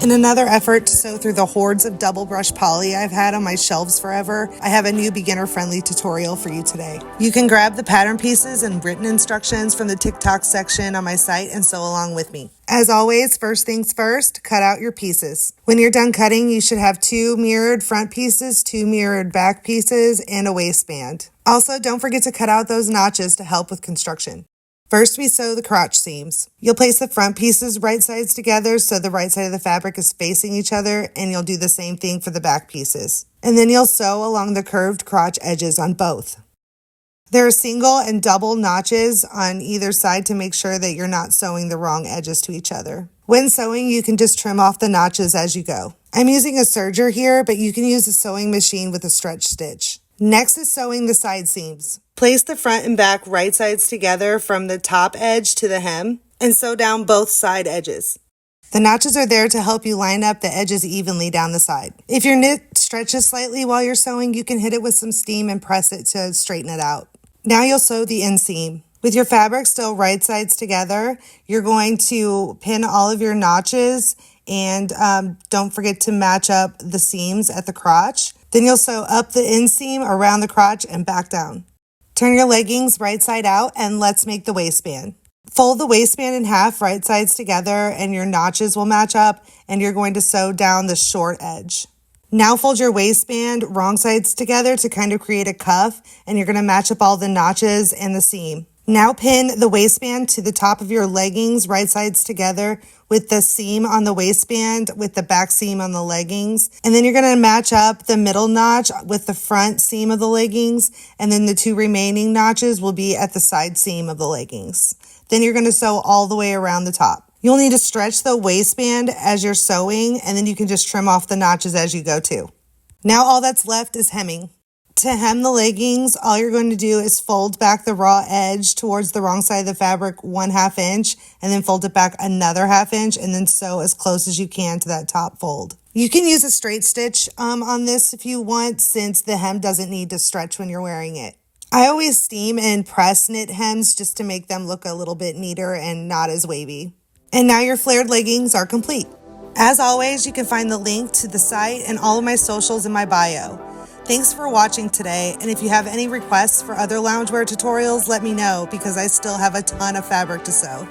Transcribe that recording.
In another effort to sew through the hordes of double brush poly I've had on my shelves forever, I have a new beginner-friendly tutorial for you today. You can grab the pattern pieces and written instructions from the TikTok section on my site and sew along with me. As always, first things first, cut out your pieces. When you're done cutting, you should have 2 mirrored front pieces, 2 mirrored back pieces, and a waistband. Also, don't forget to cut out those notches to help with construction. First, we sew the crotch seams. You'll place the front pieces right sides together so the right side of the fabric is facing each other, and you'll do the same thing for the back pieces. And then you'll sew along the curved crotch edges on both. There are single and double notches on either side to make sure that you're not sewing the wrong edges to each other. When sewing, you can just trim off the notches as you go. I'm using a serger here, but you can use a sewing machine with a stretch stitch. Next is sewing the side seams. Place the front and back right sides together from the top edge to the hem and sew down both side edges. The notches are there to help you line up the edges evenly down the side. If your knit stretches slightly while you're sewing, you can hit it with some steam and press it to straighten it out. Now you'll sew the inseam. With your fabric still right sides together, you're going to pin all of your notches and don't forget to match up the seams at the crotch. Then you'll sew up the inseam around the crotch and back down. Turn your leggings right side out and let's make the waistband. Fold the waistband in half right sides together and your notches will match up and you're going to sew down the short edge. Now fold your waistband wrong sides together to kind of create a cuff and you're going to match up all the notches and the seam. Now pin the waistband to the top of your leggings right sides together with the seam on the waistband with the back seam on the leggings. And then you're going to match up the middle notch with the front seam of the leggings. And then the 2 remaining notches will be at the side seam of the leggings. Then you're going to sew all the way around the top. You'll need to stretch the waistband as you're sewing, and then you can just trim off the notches as you go too. Now all that's left is hemming. To hem the leggings, all you're going to do is fold back the raw edge towards the wrong side of the fabric 1/2 inch, and then fold it back another 1/2 inch, and then sew as close as you can to that top fold. You can use a straight stitch on this if you want, since the hem doesn't need to stretch when you're wearing it. I always steam and press knit hems just to make them look a little bit neater and not as wavy. And now your flared leggings are complete. As always, you can find the link to the site and all of my socials in my bio. Thanks for watching today, and if you have any requests for other loungewear tutorials, let me know because I still have a ton of fabric to sew.